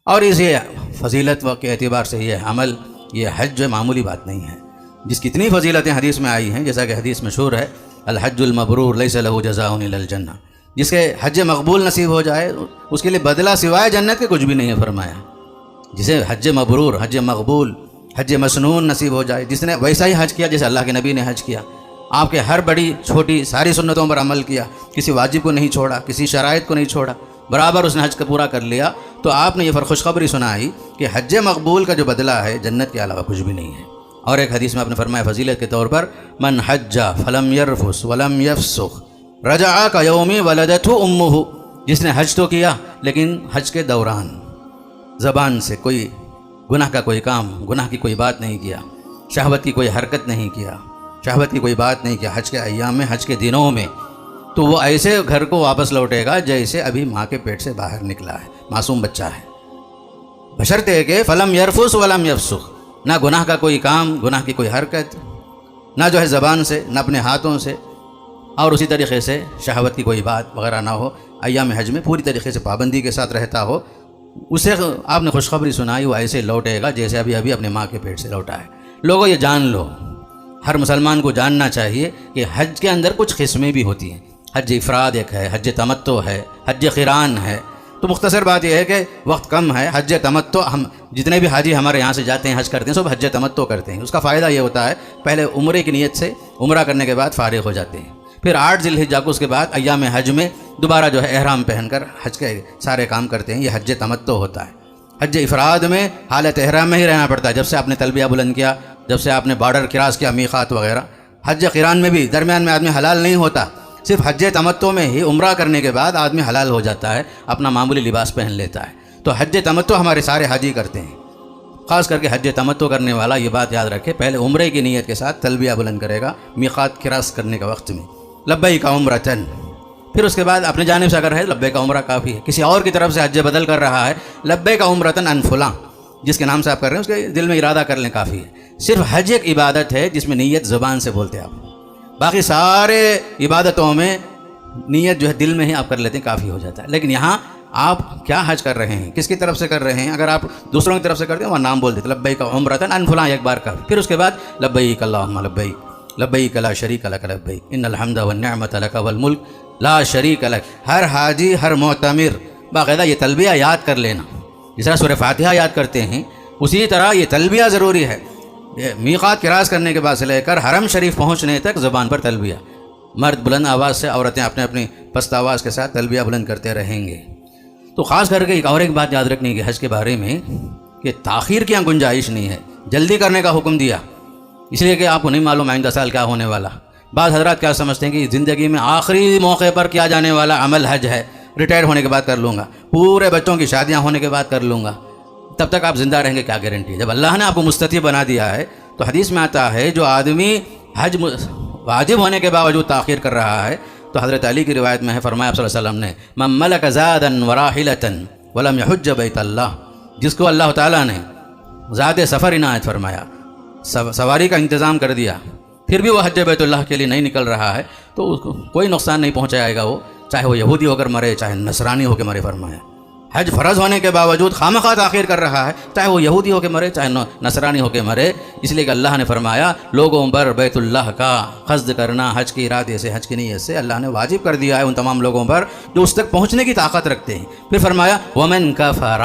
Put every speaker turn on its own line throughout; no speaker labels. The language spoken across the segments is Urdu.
اور اس یہ فضیلت کے اعتبار سے یہ عمل، یہ حج جو معمولی بات نہیں ہے، جس کی اتنی فضیلتیں حدیث میں آئی ہیں، جیسا کہ حدیث مشہور ہے الحج المبرور لیس لہ جزاء الا الجنہ، جس کے حج مقبول نصیب ہو جائے اس کے لیے بدلہ سوائے جنت کے کچھ بھی نہیں ہے فرمایا۔ جسے حج مبرور، حج مقبول، حج مسنون نصیب ہو جائے، جس نے ویسا ہی حج کیا جیسے اللہ کے نبی نے حج کیا، آپ کے ہر بڑی چھوٹی ساری سنتوں پر عمل کیا، کسی واجب کو نہیں چھوڑا، کسی شرائط کو نہیں چھوڑا، برابر اس نے حج کا پورا کر لیا، تو آپ نے یہ خوشخبری سنائی کہ حج مقبول کا جو بدلہ ہے جنت کے علاوہ کچھ بھی نہیں ہے۔ اور ایک حدیث میں آپ نے فرمایا فضیلت کے طور پر من حج فلم یرفث ولم یفسق رجع کیوم ولدته امہ، جس نے حج تو کیا لیکن حج کے دوران زبان سے کوئی گناہ کا کوئی کام، گناہ کی کوئی بات نہیں کیا، شہوت کی کوئی حرکت نہیں کیا، شہوت کی کوئی بات نہیں کیا حج کے ایام میں، حج کے دنوں میں، تو وہ ایسے گھر کو واپس لوٹے گا جیسے ابھی ماں کے پیٹ سے باہر نکلا ہے، معصوم بچہ ہے، بشرطے کہ فلم یرفث ولم یفسق، نہ گناہ کا کوئی کام، گناہ کی کوئی حرکت، نہ جو ہے زبان سے، نہ اپنے ہاتھوں سے، اور اسی طریقے سے شہوت کی کوئی بات وغیرہ نہ ہو، ایام حج میں پوری طریقے سے پابندی کے ساتھ رہتا ہو، اسے آپ نے خوشخبری سنائی وہ ایسے لوٹے گا جیسے ابھی اپنے ماں کے پیٹ سے لوٹا ہے۔ لوگوں یہ جان لو، ہر مسلمان کو جاننا چاہیے کہ حج کے اندر کچھ قسمیں بھی ہوتی ہیں، حج افراد ایک ہے، حج تمتع ہے، حج قران ہے، تو مختصر بات یہ ہے کہ وقت کم ہے، حج تمتع ہم جتنے بھی حاجی ہمارے یہاں سے جاتے ہیں حج کرتے ہیں سب حج تمتع کرتے ہیں۔ اس کا فائدہ یہ ہوتا ہے پہلے عمرے کی نیت سے عمرہ کرنے کے بعد فارغ ہو جاتے ہیں، پھر 8 ذی الحجہ کو اس کے بعد ایام حج میں دوبارہ جو ہے احرام پہن کر حج کے سارے کام کرتے ہیں، یہ حج تمتع ہوتا ہے۔ حج افراد میں حالت احرام میں ہی رہنا پڑتا ہے، جب سے آپ نے تلبیہ بلند کیا، جب سے آپ نے بارڈر کراس کیا، میقات وغیرہ۔ حج قران میں بھی درمیان میں آدمی حلال نہیں ہوتا، صرف حج تمتع میں ہی عمرہ کرنے کے بعد آدمی حلال ہو جاتا ہے، اپنا معمولی لباس پہن لیتا ہے۔ تو حج تمتع ہمارے سارے حاجی کرتے ہیں، خاص کر کے حج تمتع کرنے والا یہ بات یاد رکھے پہلے عمرے کی نیت کے ساتھ تلبیہ بلند کرے گا میقات کراس کرنے کا وقت میں، لبیک عمرۃ، پھر اس کے بعد اپنے جانب سے اگر ہے لبیک عمرہ کافی ہے، کسی اور کی طرف سے حج بدل کر رہا ہے لبیک عمرۃ عن فلاں، جس کے نام سے آپ کر رہے ہیں اس کے دل میں ارادہ کر لیں کافی ہے۔ صرف حج ایک عبادت ہے جس میں نیت زبان سے بولتے ہیں آپ، باقی سارے عبادتوں میں نیت جو ہے دل میں ہی آپ کر لیتے ہیں کافی ہو جاتا ہے۔ لیکن یہاں آپ کیا حج کر رہے ہیں، کس کی طرف سے کر رہے ہیں، اگر آپ دوسروں کی طرف سے کرتے ہیں وہاں نام بول دیتے لبیک عمرۃ عن فلاں ایک بار کافی، پھر اس کے بعد لبیک اللہم لبیک لبیک لا شریک لک لبیک ان الحمد والنعمت لک والملک لا شریک لک۔ ہر حاجی، ہر معتمر باقاعدہ یہ تلبیہ یاد کر لینا، جس طرح سورہ فاتحہ یاد کرتے ہیں اسی طرح یہ تلبیہ ضروری ہے، میقات کراس کرنے کے بعد سے لے کر حرم شریف پہنچنے تک زبان پر تلبیہ، مرد بلند آواز سے، عورتیں اپنے اپنی پست آواز کے ساتھ تلبیہ بلند کرتے رہیں گے۔ تو خاص کر کے ایک بات یاد رکھنی ہے حج کے بارے میں کہ تاخیر کی گنجائش نہیں ہے، جلدی کرنے کا حکم دیا، اس لیے کہ آپ کو نہیں معلوم آئندہ سال کیا ہونے والا۔ بعض حضرات کیا سمجھتے ہیں کہ زندگی میں آخری موقع پر کیا جانے والا عمل حج ہے، ریٹائر ہونے کے بعد کر لوں گا، پورے بچوں کی شادیاں ہونے کے بعد کر لوں گا، تب تک آپ زندہ رہیں گے کیا گارنٹی ہے؟ جب اللہ نے آپ کو مستطیع بنا دیا ہے تو حدیث میں آتا ہے جو آدمی حج واجب ہونے کے باوجود تاخیر کر رہا ہے تو حضرت علی کی روایت میں ہے فرمایا صلی اللہ علیہ وسلم نے من ملک زادا وراحلۃ ولم یحج بیت اللہ، جس کو اللہ تعالیٰ نے زاد سفر عنایت فرمایا، سواری کا انتظام کر دیا، پھر بھی وہ حج بیت اللہ کے لیے نہیں نکل رہا ہے تو اس کو کوئی نقصان نہیں پہنچائے گا، وہ چاہے وہ یہودی ہو کر مرے چاہے نصرانی ہو کے مرے فرمایا۔ حج فرض ہونے کے باوجود خواہ تاخیر کر رہا ہے، چاہے وہ یہودی ہو کے مرے چاہے نصرانی ہو کے مرے، اس لیے کہ اللہ نے فرمایا لوگوں پر بیت اللہ کا قصد کرنا حج کے ارادے سے، حج کی نیت سے اللہ نے واجب کر دیا ہے ان تمام لوگوں پر جو اس تک پہنچنے کی طاقت رکھتے ہیں۔ پھر فرمایا ومن کفر،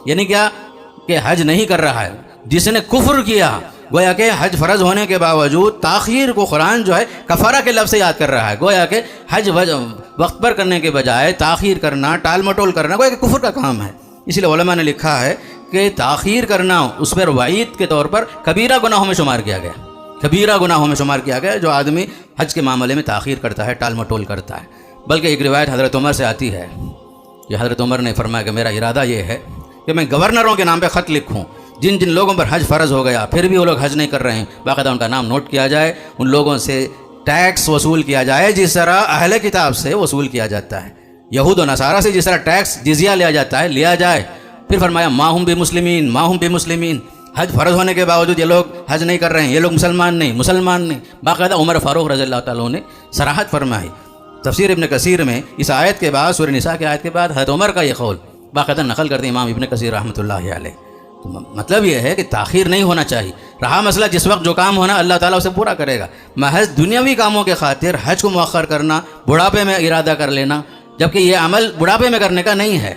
یعنی کیا کہ حج نہیں کر رہا ہے، جس نے کفر کیا، گویا کہ حج فرض ہونے کے باوجود تاخیر کو قرآن جو ہے کفارہ کے لفظ سے یاد کر رہا ہے، گویا کہ حج وقت پر کرنے کے بجائے تاخیر کرنا، ٹال مٹول کرنا گویا کہ کفر کا کام ہے۔ اس لیے علماء نے لکھا ہے کہ تاخیر کرنا اس پر وعید کے طور پر کبیرہ گناہوں میں شمار کیا گیا، کبیرہ گناہوں میں شمار کیا گیا جو آدمی حج کے معاملے میں تاخیر کرتا ہے، ٹال مٹول کرتا ہے۔ بلکہ ایک روایت حضرت عمر سے آتی ہے کہ حضرت عمر نے فرمایا کہ میرا ارادہ یہ ہے کہ میں گورنروں کے نام پہ خط لکھوں، جن جن لوگوں پر حج فرض ہو گیا پھر بھی وہ لوگ حج نہیں کر رہے ہیں، باقاعدہ ان کا نام نوٹ کیا جائے، ان لوگوں سے ٹیکس وصول کیا جائے جس طرح اہل کتاب سے وصول کیا جاتا ہے، یہود و نصارہ سے جس طرح ٹیکس جزیہ لیا جاتا ہے لیا جائے۔ پھر فرمایا ماہم بمسلمین، ماہم بمسلمین، حج فرض ہونے کے باوجود یہ لوگ حج نہیں کر رہے ہیں، یہ لوگ مسلمان نہیں۔ باقاعدہ عمر فاروق رضی اللہ تعالیٰ نے صراحت فرمائی۔ تفسیر ابن کثیر میں اس آیت کے بعد سورہ نساء کی آیت کے بعد حضرت عمر کا یہ قول باقاعدہ نقل کرتے امام ابن کثیر رحمۃ اللہ علیہ۔ تو مطلب یہ ہے کہ تاخیر نہیں ہونا چاہیے۔ رہا مسئلہ جس وقت جو کام ہونا اللہ تعالیٰ اسے پورا کرے گا، محض دنیاوی کاموں کے خاطر حج کو مؤخر کرنا، بڑھاپے میں ارادہ کر لینا، جبکہ یہ عمل بڑھاپے میں کرنے کا نہیں ہے۔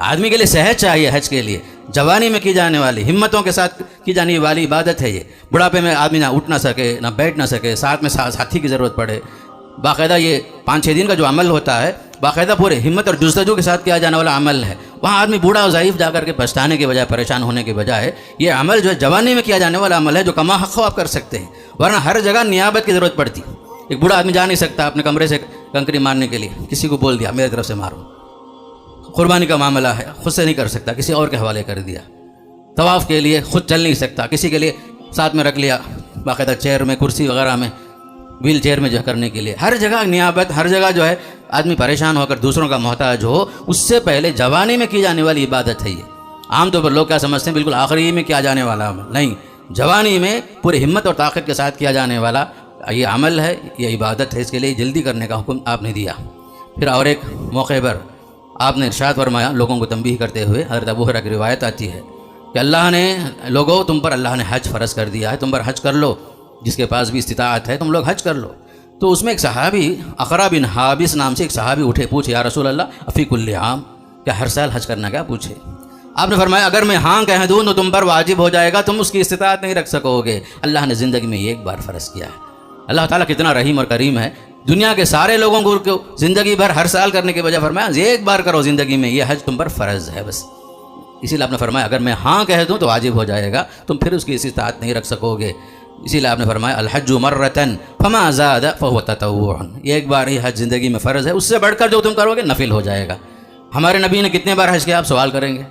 آدمی کے لیے صحت چاہیے، حج کے لیے جوانی میں کی جانے والی، ہمتوں کے ساتھ کی جانے والی عبادت ہے یہ۔ بڑھاپے میں آدمی نہ اٹھ نہ سکے، نہ بیٹھ نہ سکے، ساتھ میں ساتھی کی ضرورت پڑے، باقاعدہ یہ 5-6 دن کا جو عمل ہوتا ہے باقاعدہ پورے ہمت اور جستجو کے ساتھ کیا جانے والا عمل ہے۔ وہاں آدمی بوڑھا اور ضعیف جا کر کے پچھتانے کے بجائے، پریشان ہونے کے بجائے، یہ عمل جو ہے جوانی میں کیا جانے والا عمل ہے جو کما حق ہو آپ کر سکتے ہیں، ورنہ ہر جگہ نیابت کی ضرورت پڑتی۔ ایک بوڑھا آدمی جا نہیں سکتا اپنے کمرے سے کنکری مارنے کے لیے، کسی کو بول دیا میرے طرف سے مارو، قربانی کا معاملہ ہے خود سے نہیں کر سکتا، کسی اور کے حوالے کر دیا، طواف کے لیے خود چل نہیں سکتا، کسی کے لیے ساتھ میں رکھ لیا، باقاعدہ چیئر میں، کرسی وغیرہ میں، ویل چیئر میں جو کرنے کے لیے، ہر جگہ نیابت، ہر جگہ جو ہے آدمی پریشان ہو کر دوسروں کا محتاج ہو، اس سے پہلے جوانی میں کی جانے والی عبادت ہے یہ۔ عام طور پر لوگ کیا سمجھتے ہیں بالکل آخری میں کیا جانے والا عمل، نہیں، جوانی میں پوری ہمت اور طاقت کے ساتھ کیا جانے والا یہ عمل ہے، یہ عبادت ہے، اس کے لیے جلدی کرنے کا حکم آپ نے دیا۔ پھر اور ایک موقع پر آپ نے ارشاد فرمایا لوگوں کو تنبیہ کرتے ہوئے، حضرت ابو ہریرہ کی روایت آتی ہے کہ اللہ نے لوگوں تم پر اللہ نے حج فرض کر دیا ہے، تم پر حج کر لو، جس کے پاس بھی استطاعت ہے تم لوگ حج کر لو۔ تو اس میں ایک صحابی اقرا بن حابس نام سے ایک صحابی اٹھے، پوچھے یا رسول اللہ افی کل عام، کیا ہر سال حج کرنا کیا؟ پوچھے۔ آپ نے فرمایا اگر میں ہاں کہہ دوں تو تم پر واجب ہو جائے گا، تم اس کی استطاعت نہیں رکھ سکو گے، اللہ نے زندگی میں ایک بار فرض کیا ہے۔ اللہ تعالیٰ کتنا رحیم اور کریم ہے، دنیا کے سارے لوگوں کو زندگی بھر ہر سال کرنے کے بجائے فرمایا ایک بار کرو زندگی میں، یہ حج تم پر فرض ہے بس۔ اسی لیے آپ نے فرمایا اگر میں ہاں کہہ دوں تو واجب ہو جائے گا، تم پھر اس کی استطاعت نہیں رکھ سکو گے۔ اسی لیے آپ نے فرمایا الحج مرتن فما زاد فهو تطوع، یہ ایک بار ہی حج زندگی میں فرض ہے، اس سے بڑھ کر جو تم کرو گے نفل ہو جائے گا۔ ہمارے نبی نے کتنے بار حج کیا آپ سوال کریں گے؟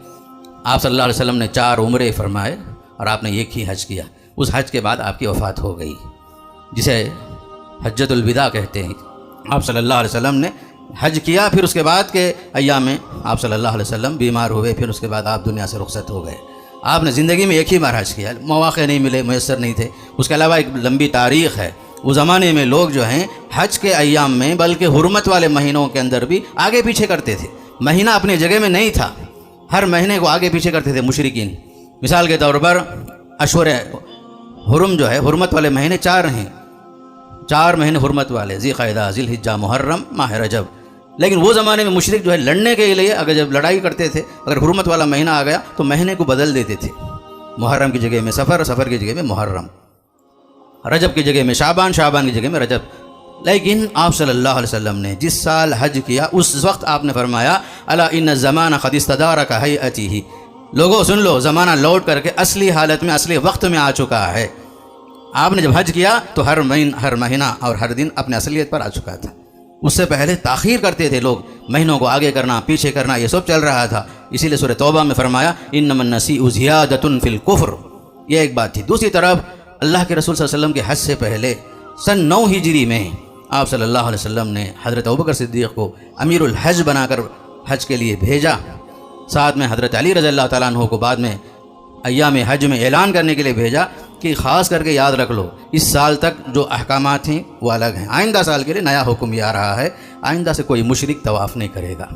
آپ صلی اللہ علیہ وسلم نے 4 عمرے فرمائے اور آپ نے ایک ہی حج کیا۔ اس حج کے بعد آپ کی وفات ہو گئی، جسے حجۃ الوداع کہتے ہیں۔ آپ صلی اللہ علیہ وسلم نے حج کیا، پھر اس کے بعد کے ایام میں آپ صلی اللہ علیہ وسلم بیمار ہوئے، پھر اس کے بعد آپ دنیا سے رخصت ہو گئے۔ آپ نے زندگی میں ایک ہی بار حج کیا، مواقع نہیں ملے، میسر نہیں تھے۔ اس کے علاوہ ایک لمبی تاریخ ہے، اس زمانے میں لوگ جو ہیں حج کے ایام میں بلکہ حرمت والے مہینوں کے اندر بھی آگے پیچھے کرتے تھے، مہینہ اپنی جگہ میں نہیں تھا، ہر مہینے کو آگے پیچھے کرتے تھے مشرکین۔ مثال کے طور پر اشہر حرم جو ہے، حرمت والے مہینے 4 ہیں، 4 مہینے حرمت والے، ذی قعدہ، ذی الحجہ، محرم، ماہ رجب۔ لیکن وہ زمانے میں مشرک جو ہے لڑنے کے لیے اگر جب لڑائی کرتے تھے، اگر حرمت والا مہینہ آ گیا تو مہینے کو بدل دیتے تھے، محرم کی جگہ میں سفر، سفر کی جگہ میں محرم، رجب کی جگہ میں شعبان، شعبان کی جگہ میں رجب۔ لیکن آپ صلی اللہ علیہ وسلم نے جس سال حج کیا اس وقت آپ نے فرمایا الا ان الزمان قد استدار كهيئته، لوگوں سن لو، زمانہ لوٹ کر کے اصلی حالت میں، اصلی وقت میں آ چکا ہے۔ آپ نے جب حج کیا تو ہر مہینہ اور ہر دن اپنے اصلیت پر آ چکا تھا۔ اس سے پہلے تاخیر کرتے تھے لوگ، مہینوں کو آگے کرنا، پیچھے کرنا، یہ سب چل رہا تھا۔ اسی لیے سورہ توبہ میں فرمایا انما النسیء زیادۃ فی الکفر، یہ ایک بات تھی۔ دوسری طرف اللہ کے رسول صلی اللہ علیہ وسلم کے حج سے پہلے سن 9 ہجری میں آپ صلی اللہ علیہ وسلم نے حضرت ابوبکر صدیق کو امیر الحج بنا کر حج کے لیے بھیجا، ساتھ میں حضرت علی رضی اللہ تعالیٰ عنہ کو بعد میں ایام حج میں اعلان کرنے کے لیے بھیجا کہ خاص کر کے یاد رکھ لو اس سال تک جو احکامات ہیں وہ الگ ہیں، آئندہ سال کے لیے نیا حکم یہ آ رہا ہے، آئندہ سے کوئی مشرک طواف نہیں کرے گا۔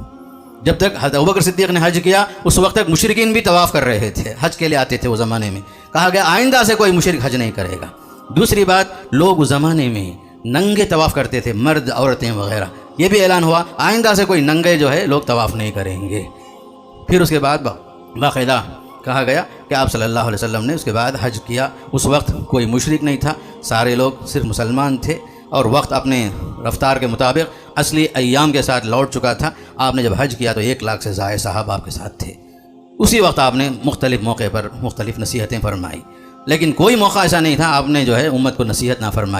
جب تک حضرت ابوبکر صدیق نے حج کیا اس وقت تک مشرکین بھی طواف کر رہے تھے، حج کے لیے آتے تھے۔ وہ زمانے میں کہا گیا آئندہ سے کوئی مشرک حج نہیں کرے گا۔ دوسری بات، لوگ اس زمانے میں ننگے طواف کرتے تھے، مرد، عورتیں وغیرہ، یہ بھی اعلان ہوا آئندہ سے کوئی ننگے جو ہے لوگ طواف نہیں کریں گے۔ پھر اس کے بعد باقاعدہ کہا گیا کہ آپ صلی اللہ علیہ وسلم نے اس کے بعد حج کیا، اس وقت کوئی مشرک نہیں تھا، سارے لوگ صرف مسلمان تھے، اور وقت اپنے رفتار کے مطابق اصلی ایام کے ساتھ لوٹ چکا تھا۔ آپ نے جب حج کیا تو 1 لاکھ سے زائد صحابہ آپ کے ساتھ تھے۔ اسی وقت آپ نے مختلف موقع پر مختلف نصیحتیں فرمائی، لیکن کوئی موقع ایسا نہیں تھا آپ نے جو ہے امت کو نصیحت نہ فرمائی۔